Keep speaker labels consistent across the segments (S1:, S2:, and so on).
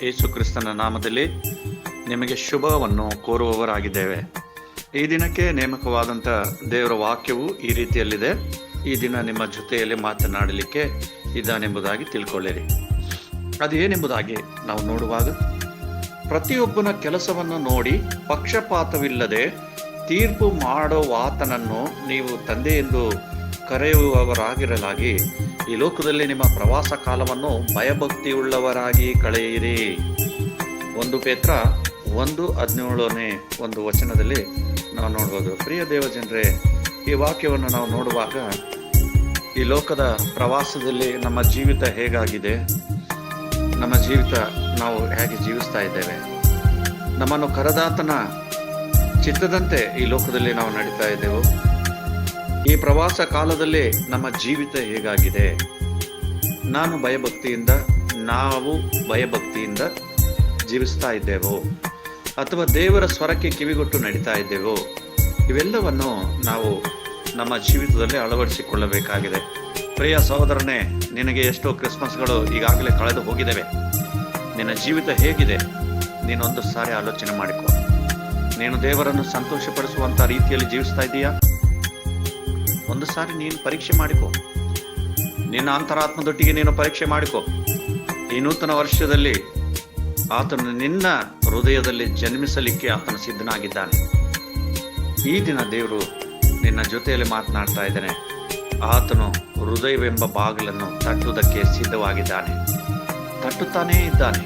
S1: ಯೇಸು ಕ್ರಿಸ್ತನ ನಾಮದಲ್ಲಿ ನಿಮಗೆ ಶುಭವನ್ನು ಕೋರುವವರಾಗಿದ್ದೇವೆ. ಈ ದಿನಕ್ಕೆ ನೇಮಕವಾದಂಥ ದೇವರ ವಾಕ್ಯವು ಈ ರೀತಿಯಲ್ಲಿದೆ. ಈ ದಿನ ನಿಮ್ಮ ಜೊತೆಯಲ್ಲಿ ಮಾತನಾಡಲಿಕ್ಕೆ ಇದ್ದಾನೆಂಬುದಾಗಿ ತಿಳ್ಕೊಳ್ಳಿರಿ. ಅದೇನೆಂಬುದಾಗಿ ನಾವು ನೋಡುವಾಗ, ಪ್ರತಿಯೊಬ್ಬನ ಕೆಲಸವನ್ನು ನೋಡಿ ಪಕ್ಷಪಾತವಿಲ್ಲದೆ ತೀರ್ಪು ಮಾಡುವಾತನನ್ನು ನೀವು ತಂದೆ ಎಂದು ಕರೆಯುವವರಾಗಿರಲಾಗಿ ಈ ಲೋಕದಲ್ಲಿ ನಿಮ್ಮ ಪ್ರವಾಸ ಕಾಲವನ್ನು ಭಯಭಕ್ತಿಯುಳ್ಳವರಾಗಿ ಕಳೆಯಿರಿ. 1 ಪೇತ್ರ 1:17 ಒಂದು ವಚನದಲ್ಲಿ ನಾವು ನೋಡ್ಬೋದು. ಪ್ರಿಯ ದೇವಜನರೇ, ಈ ವಾಕ್ಯವನ್ನು ನಾವು ನೋಡುವಾಗ ಈ ಲೋಕದ ಪ್ರವಾಸದಲ್ಲಿ ನಮ್ಮ ಜೀವಿತ ಹೇಗಾಗಿದೆ, ನಮ್ಮ ಜೀವಿತ ನಾವು ಹೇಗೆ ಜೀವಿಸ್ತಾ ಇದ್ದೇವೆ, ನಮ್ಮನ್ನು ಕರೆದಾತನ ಚಿತ್ತದಂತೆ ಈ ಲೋಕದಲ್ಲಿ ನಾವು ನಡೀತಾ ಇದ್ದೆವು. ಈ ಪ್ರವಾಸ ಕಾಲದಲ್ಲಿ ನಮ್ಮ ಜೀವಿತ ಹೇಗಾಗಿದೆ, ನಾವು ಭಯಭಕ್ತಿಯಿಂದ ಜೀವಿಸ್ತಾ ಇದ್ದೇವೋ ಅಥವಾ ದೇವರ ಸ್ವರಕ್ಕೆ ಕಿವಿಗೊಟ್ಟು ನಡೀತಾ ಇದ್ದೇವೋ, ಇವೆಲ್ಲವನ್ನು ನಾವು ನಮ್ಮ ಜೀವಿತದಲ್ಲಿ ಅಳವಡಿಸಿಕೊಳ್ಳಬೇಕಾಗಿದೆ. ಪ್ರಿಯ ಸಹೋದರನೇ, ನಿನಗೆ ಎಷ್ಟೋ ಕ್ರಿಸ್ಮಸ್ಗಳು ಈಗಾಗಲೇ ಕಳೆದು ಹೋಗಿದ್ದೇವೆ. ನಿನ್ನ ಜೀವಿತ ಹೇಗಿದೆ? ನೀನೊಂದು ಸಾರಿ ಆಲೋಚನೆ ಮಾಡಿಕೊ. ನೀನು ದೇವರನ್ನು ಸಂತೋಷಪಡಿಸುವಂಥ ರೀತಿಯಲ್ಲಿ ಜೀವಿಸ್ತಾ ಇದ್ದೀಯಾ? ಒಂದು ಸಾರಿ ನೀನು ಪರೀಕ್ಷೆ ಮಾಡಿಕೊ. ನಿನ್ನ ಅಂತರಾತ್ಮದೊಟ್ಟಿಗೆ ನೀನು ಪರೀಕ್ಷೆ ಮಾಡಿಕೊ. ಈ ನೂತನ ವರ್ಷದಲ್ಲಿ ಆತನು ನಿನ್ನ ಹೃದಯದಲ್ಲಿ ಜನ್ಮಿಸಲಿಕ್ಕೆ ಆತನು ಸಿದ್ಧನಾಗಿದ್ದಾನೆ. ಈ ದಿನ ದೇವರು ನಿನ್ನ ಜೊತೆಯಲ್ಲಿ ಮಾತನಾಡ್ತಾ ಇದ್ದಾನೆ. ಆತನು ಹೃದಯವೆಂಬ ಬಾಗಿಲನ್ನು ತಟ್ಟುವುದಕ್ಕೆ ಸಿದ್ಧವಾಗಿದ್ದಾನೆ, ತಟ್ಟುತ್ತಾನೇ ಇದ್ದಾನೆ.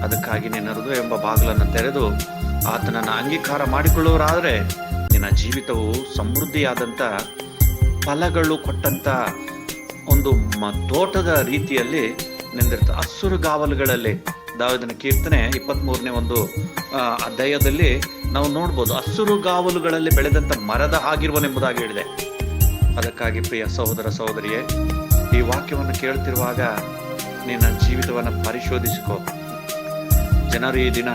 S1: ಅದಕ್ಕಾಗಿ ನಿನ್ನ ಹೃದಯ ಎಂಬ ಬಾಗಿಲನ್ನು ತೆರೆದು ಆತನನ್ನು ಅಂಗೀಕಾರ ಮಾಡಿಕೊಳ್ಳುವರಾದರೆ ನಿನ್ನ ಜೀವಿತವು ಸಮೃದ್ಧಿಯಾದಂಥ ಫಲಗಳು ಕೊಟ್ಟಂಥ ಒಂದು ತೋಟದ ರೀತಿಯಲ್ಲಿ ನಿಂದಿರುತ್ತೆ. ಹಸುರುಗಾವಲುಗಳಲ್ಲಿ, ದಾವೀದನ ಕೀರ್ತನೆ 23ನೇ ಒಂದು ಅಧ್ಯಾಯದಲ್ಲಿ ನಾವು ನೋಡ್ಬೋದು, ಹಸುರುಗಾವಲುಗಳಲ್ಲಿ ಬೆಳೆದಂಥ ಮರದ ಆಗಿರುವನೆಂಬುದಾಗಿ ಹೇಳಿದೆ. ಅದಕ್ಕಾಗಿ ಪ್ರಿಯ ಸಹೋದರ ಸಹೋದರಿಯೇ, ಈ ವಾಕ್ಯವನ್ನು ಕೇಳ್ತಿರುವಾಗ ನಿನ್ನ ಜೀವಿತವನ್ನು ಪರಿಶೋಧಿಸಿಕೊ. ಜನರು ಈ ದಿನ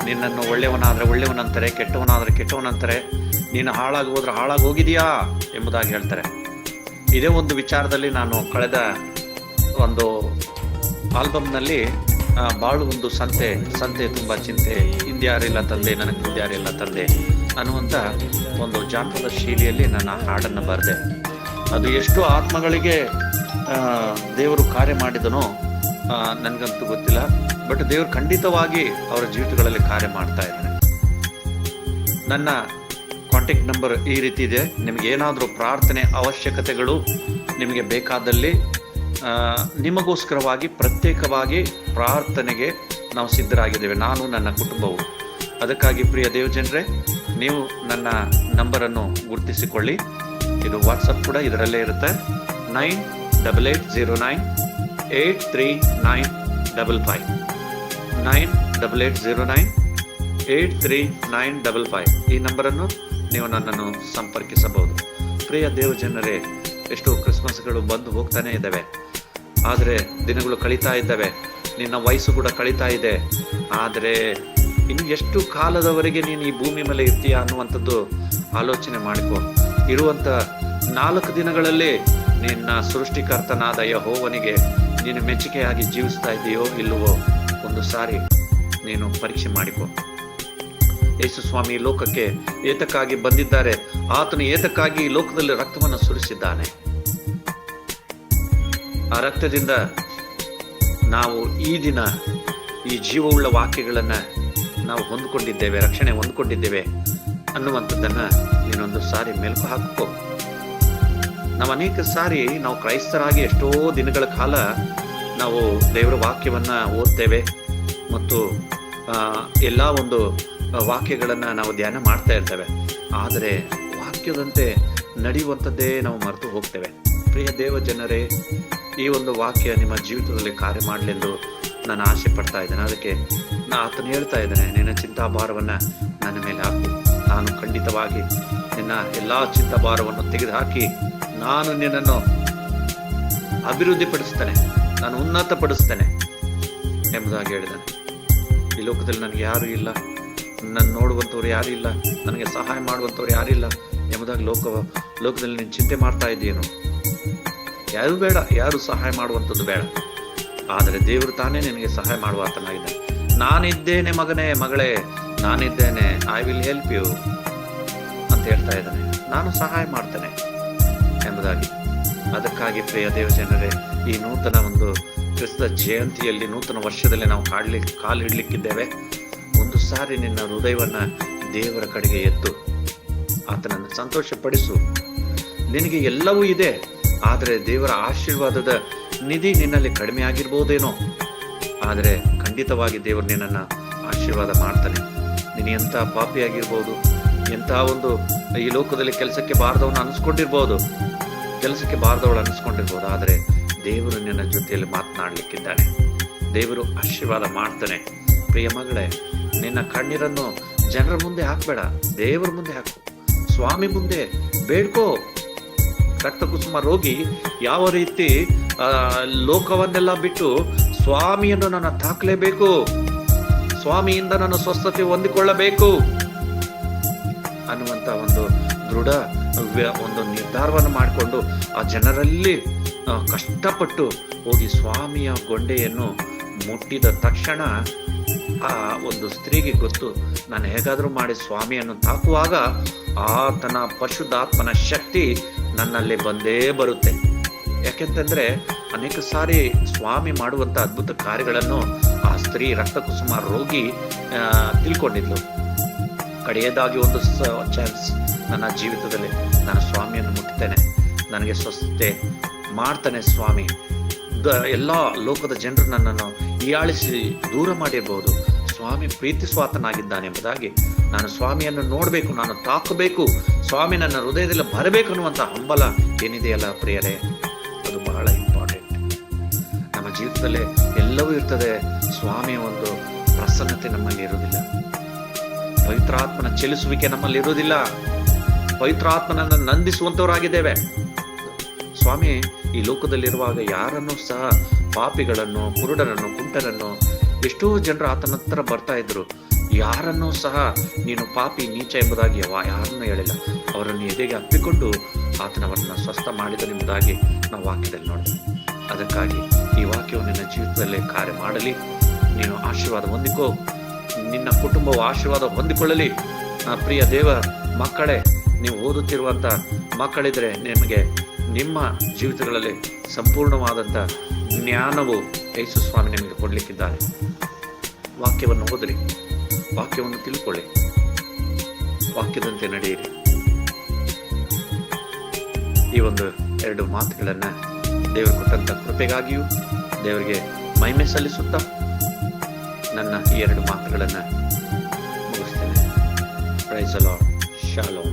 S1: ನಿನ್ನನ್ನು ಒಳ್ಳೆಯವನಾದರೆ ಒಳ್ಳೆಯವನಂತಾರೆ, ಕೆಟ್ಟವನಾದರೆ ಕೆಟ್ಟವನಂತಾರೆ, ನೀನು ಹಾಳಾಗಿ ಹೋದ್ರೆ ಹಾಳಾಗಿ ಹೋಗಿದೆಯಾ ಎಂಬುದಾಗಿ ಹೇಳ್ತಾರೆ. ಇದೇ ಒಂದು ವಿಚಾರದಲ್ಲಿ ನಾನು ಕಳೆದ ಒಂದು ಆಲ್ಬಮ್ನಲ್ಲಿ ಬಾಳು ಒಂದು ಸಂತೆ ತುಂಬ ಚಿಂತೆ, ಹಿಂದ್ಯಾರಿಲ್ಲ ತಂದೆ ನನಗೆ ಮುಂದ್ಯಾರಿಲ್ಲ ತಂದೆ ಅನ್ನುವಂಥ ಒಂದು ಜಾನಪದ ಶೈಲಿಯಲ್ಲಿ ನನ್ನ ಹಾಡನ್ನು ಬರೆದೆ. ಅದು ಎಷ್ಟು ಆತ್ಮಗಳಿಗೆ ದೇವರು ಕಾರ್ಯ ಮಾಡಿದನೋ ನನಗಂತೂ ಗೊತ್ತಿಲ್ಲ. ಬಟ್ ದೇವರು ಖಂಡಿತವಾಗಿ ಅವರ ಜೀವಿತಗಳಲ್ಲಿ ಕಾರ್ಯ ಮಾಡ್ತಾ ಇದ್ದಾನೆ. ನನ್ನ ಕಾಂಟ್ಯಾಕ್ಟ್ ನಂಬರ್ ಈ ರೀತಿ ಇದೆ. ನಿಮಗೆ ಏನಾದರೂ ಪ್ರಾರ್ಥನೆ ಅವಶ್ಯಕತೆಗಳು ನಿಮಗೆ ಬೇಕಾದಲ್ಲಿ ನಿಮಗೋಸ್ಕರವಾಗಿ ಪ್ರತ್ಯೇಕವಾಗಿ ಪ್ರಾರ್ಥನೆಗೆ ನಾವು ಸಿದ್ಧರಾಗಿದ್ದೇವೆ, ನಾನು ನನ್ನ ಕುಟುಂಬವು. ಅದಕ್ಕಾಗಿ ಪ್ರಿಯ ದೇವಜನರೇ, ನೀವು ನನ್ನ ನಂಬರನ್ನು ಗುರುತಿಸಿಕೊಳ್ಳಿ. ಇದು ವಾಟ್ಸಪ್ ಕೂಡ ಇದರಲ್ಲೇ ಇರುತ್ತೆ. 9880983955 9880983955 ಈ ನಂಬರನ್ನು ನೀವು ನನ್ನನ್ನು ಸಂಪರ್ಕಿಸಬಹುದು. ಪ್ರಿಯ ದೇವಜನರೇ, ಎಷ್ಟೋ ಕ್ರಿಸ್ಮಸ್ಗಳು ಬಂದು ಹೋಗ್ತಾನೆ ಇದ್ದಾವೆ, ಆದರೆ ದಿನಗಳು ಕಳೀತಾ ಇದ್ದಾವೆ, ನಿನ್ನ ವಯಸ್ಸು ಕೂಡ ಕಳೀತಾ ಇದೆ. ಆದರೆ ಇನ್ನು ಎಷ್ಟು ಕಾಲದವರೆಗೆ ನೀನು ಈ ಭೂಮಿ ಮೇಲೆ ಇರ್ತೀಯಾ ಅನ್ನುವಂಥದ್ದು ಆಲೋಚನೆ ಮಾಡಿಕೊ. ಇರುವಂಥ 4 ದಿನಗಳಲ್ಲಿ ನಿನ್ನ ಸೃಷ್ಟಿಕರ್ತನಾದ ಯೆಹೋವನಿಗೆ ನೀನು ಮೆಚ್ಚುಗೆಯಾಗಿ ಜೀವಿಸ್ತಾ ಇದೆಯೋ ಇಲ್ಲವೋ ಒಂದು ಸಾರಿ ನೀನು ಪರೀಕ್ಷೆ ಮಾಡಿಕೊ. ಯೇಸು ಸ್ವಾಮಿ ಲೋಕಕ್ಕೆ ಏತಕ್ಕಾಗಿ ಬಂದಿದ್ದಾರೆ, ಆತನು ಏತಕ್ಕಾಗಿ ಈ ಲೋಕದಲ್ಲಿ ರಕ್ತವನ್ನು ಸುರಿಸಿದ್ದಾನೆ. ಆ ರಕ್ತದಿಂದ ನಾವು ಈ ದಿನ ಈ ಜೀವವುಳ್ಳ ವಾಕ್ಯಗಳನ್ನು ನಾವು ಹೊಂದ್ಕೊಂಡಿದ್ದೇವೆ, ರಕ್ಷಣೆ ಹೊಂದ್ಕೊಂಡಿದ್ದೇವೆ ಅನ್ನುವಂಥದ್ದನ್ನು ನೀನೊಂದು ಸಾರಿ ಮೆಲುಕು ಹಾಕೋ. ನಾವು ಅನೇಕ ಸಾರಿ ನಾವು ಕ್ರೈಸ್ತರಾಗಿ ಎಷ್ಟೋ ದಿನಗಳ ಕಾಲ ನಾವು ದೇವರ ವಾಕ್ಯವನ್ನು ಓದ್ತೇವೆ ಮತ್ತು ಎಲ್ಲ ಒಂದು ವಾಕ್ಯಗಳನ್ನು ನಾವು ಧ್ಯಾನ ಮಾಡ್ತಾ ಇರ್ತೇವೆ. ಆದರೆ ವಾಕ್ಯದಂತೆ ನಡೆಯುವಂಥದ್ದೇ ನಾವು ಮರೆತು ಹೋಗ್ತೇವೆ. ಪ್ರಿಯ ದೇವ ಜನರೇ, ಈ ಒಂದು ವಾಕ್ಯ ನಿಮ್ಮ ಜೀವಿತದಲ್ಲಿ ಕಾರ್ಯ ಮಾಡಲೆಂದು ನಾನು ಆಸೆ ಪಡ್ತಾ ಇದ್ದೇನೆ. ಅದಕ್ಕೆ ಆತನು ಹೇಳ್ತಾ ಇದ್ದೇನೆ, ನಿನ್ನ ಚಿಂತಾಭಾರವನ್ನು ನನ್ನ ಮೇಲೆ ಹಾಕು, ನಾನು ಖಂಡಿತವಾಗಿ ನಿನ್ನ ಎಲ್ಲ ಚಿಂತಾಭಾರವನ್ನು ತೆಗೆದುಹಾಕಿ ನಾನು ನಿನ್ನನ್ನು ಅಭಿವೃದ್ಧಿಪಡಿಸ್ತೇನೆ, ನಾನು ಉನ್ನತಪಡಿಸ್ತೇನೆ ಎಂಬುದಾಗಿ ಹೇಳಿದ್ದಾನೆ. ಈ ಲೋಕದಲ್ಲಿ ನನಗೆ ಯಾರೂ ಇಲ್ಲ, ನನ್ನ ನೋಡುವಂಥವ್ರು ಯಾರೂ ಇಲ್ಲ, ನನಗೆ ಸಹಾಯ ಮಾಡುವಂಥವ್ರು ಯಾರಿಲ್ಲ ಎಂಬುದಾಗಿ ಲೋಕದಲ್ಲಿ ನೀನು ಚಿಂತೆ ಮಾಡ್ತಾ ಇದ್ದೀಯೇನು? ಯಾರೂ ಬೇಡ, ಯಾರು ಸಹಾಯ ಮಾಡುವಂಥದ್ದು ಬೇಡ. ಆದರೆ ದೇವರು ತಾನೇ ನಿನಗೆ ಸಹಾಯ ಮಾಡುವ ಆತನಾಗಿದ್ದಾನೆ. ನಾನಿದ್ದೇನೆ ಮಗನೇ ಮಗಳೇ, ನಾನಿದ್ದೇನೆ, ಐ ವಿಲ್ ಹೆಲ್ಪ್ ಯು ಅಂತ ಹೇಳ್ತಾ ಇದ್ದಾನೆ. ನಾನು ಸಹಾಯ ಮಾಡ್ತೇನೆ ಎಂಬುದಾಗಿ. ಅದಕ್ಕಾಗಿ ಪ್ರಿಯ ದೇವ ಜನರೇ, ಈ ನೂತನ ಒಂದು ಕ್ರಿಸ್ತ ಜಯಂತಿಯಲ್ಲಿ, ನೂತನ ವರ್ಷದಲ್ಲಿ ನಾವು ಕಾಲಿಡ್ಲಿಕ್ಕಿದ್ದೇವೆ. ಒಂದು ಸಾರಿ ನಿನ್ನ ಹೃದಯವನ್ನ ದೇವರ ಕಡೆಗೆ ಎತ್ತು ಆತನನ್ನು ಸಂತೋಷಪಡಿಸು. ನಿನಗೆ ಎಲ್ಲವೂ ಇದೆ, ಆದರೆ ದೇವರ ಆಶೀರ್ವಾದದ ನಿಧಿ ನಿನ್ನಲ್ಲಿ ಕಡಿಮೆ ಆಗಿರ್ಬೋದೇನೋ, ಆದರೆ ಖಂಡಿತವಾಗಿ ದೇವರು ನಿನ್ನನ್ನು ಆಶೀರ್ವಾದ ಮಾಡ್ತಾನೆ. ನೀನು ಎಂಥ ಪಾಪಿಯಾಗಿರ್ಬೋದು, ಎಂಥ ಒಂದು ಈ ಲೋಕದಲ್ಲಿ ಕೆಲಸಕ್ಕೆ ಬಾರದವನು ಅನಿಸ್ಕೊಂಡಿರ್ಬೋದು, ಆದರೆ ದೇವರು ನಿನ್ನ ಜೊತೆಯಲ್ಲಿ ಮಾತನಾಡಲಿಕ್ಕಿದ್ದಾನೆ. ದೇವರು ಆಶೀರ್ವಾದ ಮಾಡ್ತಾನೆ. ಪ್ರಿಯ ಮಗಳೇ, ನಿನ್ನ ಕಣ್ಣೀರನ್ನು ಜನರ ಮುಂದೆ ಹಾಕಬೇಡ, ದೇವರ ಮುಂದೆ ಹಾಕು, ಸ್ವಾಮಿ ಮುಂದೆ ಬೇಡ್ಕೋ. ರಕ್ತಕುಸುಮ ರೋಗಿ ಯಾವ ರೀತಿ ಲೋಕವನ್ನೆಲ್ಲ ಬಿಟ್ಟು ಸ್ವಾಮಿಯನ್ನು ನಾನು ತಾಕಲೇಬೇಕು, ಸ್ವಾಮಿಯಿಂದ ನಾನು ಸ್ವಸ್ಥತೆ ಹೊಂದಿಕೊಳ್ಳಬೇಕು ಅನ್ನುವಂತ ಒಂದು ದೃಢ ಒಂದು ನಿರ್ಧಾರವನ್ನು ಮಾಡಿಕೊಂಡು ಆ ಜನರಲ್ಲಿ ಕಷ್ಟಪಟ್ಟು ಹೋಗಿ ಸ್ವಾಮಿಯ ಗೊಂಡೆಯನ್ನು ಮುಟ್ಟಿದ ತಕ್ಷಣ ಆ ಒಂದು ಸ್ತ್ರೀಗೆ ಗೊತ್ತು, ನಾನು ಹೇಗಾದರೂ ಮಾಡಿ ಸ್ವಾಮಿಯನ್ನು ತಾಕುವಾಗ ಆತನ ಪರಿಶುದ್ಧಾತ್ಮನ ಶಕ್ತಿ ನನ್ನಲ್ಲಿ ಬಂದೇ ಬರುತ್ತೆ. ಯಾಕೆಂತಂದ್ರೆ ಅನೇಕ ಸಾರಿ ಸ್ವಾಮಿ ಮಾಡುವಂತ ಅದ್ಭುತ ಕಾರ್ಯಗಳನ್ನು ಆ ಸ್ತ್ರೀ ರಕ್ತಕುಸುಮ ರೋಗಿ ತಿಳ್ಕೊಂಡಿದ್ಲು. ಕಡೆಯದಾಗಿ ಒಂದು ಚಾನ್ಸ್ ನನ್ನ ಜೀವಿತದಲ್ಲಿ, ನಾನು ಸ್ವಾಮಿಯನ್ನು ಮುಟ್ತೇನೆ, ನನಗೆ ಸ್ವಸ್ಥತೆ ಮಾಡ್ತಾನೆ ಸ್ವಾಮಿ, ಎಲ್ಲ ಲೋಕದ ಜನರು ನನ್ನನ್ನು ಹೀಯಾಳಿಸಿ ದೂರ ಮಾಡಿರ್ಬೋದು, ಸ್ವಾಮಿ ಪ್ರೀತಿಸ್ವಾತನಾಗಿದ್ದಾನೆ ಎಂಬುದಾಗಿ ನಾನು ಸ್ವಾಮಿಯನ್ನು ನೋಡಬೇಕು, ನಾನು ತಾಕಬೇಕು, ಸ್ವಾಮಿ ನನ್ನ ಹೃದಯದಲ್ಲಿ ಬರಬೇಕು ಅನ್ನುವಂಥ ಹಂಬಲ ಏನಿದೆಯಲ್ಲ ಪ್ರಿಯರೇ, ಅದು ಬಹಳ ಇಂಪಾರ್ಟೆಂಟ್. ನಮ್ಮ ಜೀವಿತದಲ್ಲಿ ಎಲ್ಲವೂ ಇರ್ತದೆ, ಸ್ವಾಮಿಯ ಒಂದು ಪ್ರಸನ್ನತೆ ನಮ್ಮಲ್ಲಿ ಇರುವುದಿಲ್ಲ, ಪವಿತ್ರಾತ್ಮನ ಚಲಿಸುವಿಕೆ ನಮ್ಮಲ್ಲಿ ಇರುವುದಿಲ್ಲ, ಪವಿತ್ರಾತ್ಮನನ್ನು ನಂದಿಸುವಂತವರಾಗಿದ್ದೇವೆ. ಸ್ವಾಮಿ ಈ ಲೋಕದಲ್ಲಿರುವಾಗ ಯಾರನ್ನೂ ಸಹ, ಪಾಪಿಗಳನ್ನು, ಕುರುಡರನ್ನು, ಕುಂಟರನ್ನು, ಎಷ್ಟೋ ಜನರು ಆತನ ಹತ್ರ ಬರ್ತಾ ಇದ್ರು, ಯಾರನ್ನೂ ಸಹ ನೀನು ಪಾಪಿ, ನೀಚ ಎಂಬುದಾಗಿ ಯಾರನ್ನೂ ಹೇಳಿಲ್ಲ. ಅವರನ್ನು ಎದೆಗೆ ಅಪ್ಪಿಕೊಂಡು ಆತನವರನ್ನು ಸ್ವಸ್ಥ ಮಾಡಿದನೆಂಬುದಾಗಿ ನಾವು ವಾಕ್ಯದಲ್ಲಿ ನೋಡ್ತೀವಿ. ಅದಕ್ಕಾಗಿ ಈ ವಾಕ್ಯವು ನಿನ್ನ ಜೀವಿತದಲ್ಲಿ ಕಾರ್ಯ ಮಾಡಲಿ, ನೀನು ಆಶೀರ್ವಾದ ಹೊಂದಿಕೋ, ನಿನ್ನ ಕುಟುಂಬವು ಆಶೀರ್ವಾದ ಹೊಂದಿಕೊಳ್ಳಲಿ. ಪ್ರಿಯ ದೇವ ಮಕ್ಕಳೇ, ನೀವು ಓದುತ್ತಿರುವಂಥ ಮಕ್ಕಳಿದ್ರೆ ನಿಮಗೆ ನಿಮ್ಮ ಜೀವಿತಗಳಲ್ಲಿ ಸಂಪೂರ್ಣವಾದಂಥ ಜ್ಞಾನವು ಯೇಸು ಸ್ವಾಮಿ ನಿಮಗೆ ಕೊಡಲಿಕ್ಕಿದ್ದಾರೆ. ವಾಕ್ಯವನ್ನು ಓದಿರಿ, ವಾಕ್ಯವನ್ನು ತಿಳ್ಕೊಳ್ಳಿ, ವಾಕ್ಯದಂತೆ ನಡೆಯಿರಿ. ಈ ಒಂದು 2 ಮಾತುಗಳನ್ನು ದೇವರು ಕೊಟ್ಟಂತ ಕೃಪೆಗಾಗಿಯೂ ದೇವರಿಗೆ ಮಹಿಮೆ ಸಲ್ಲಿಸುತ್ತಾ ನನ್ನ ಈ 2 ಮಾತುಗಳನ್ನು ಮುಗಿಸ್ತೇನೆ. Praise the lord. ಶಾಲೋಮ್.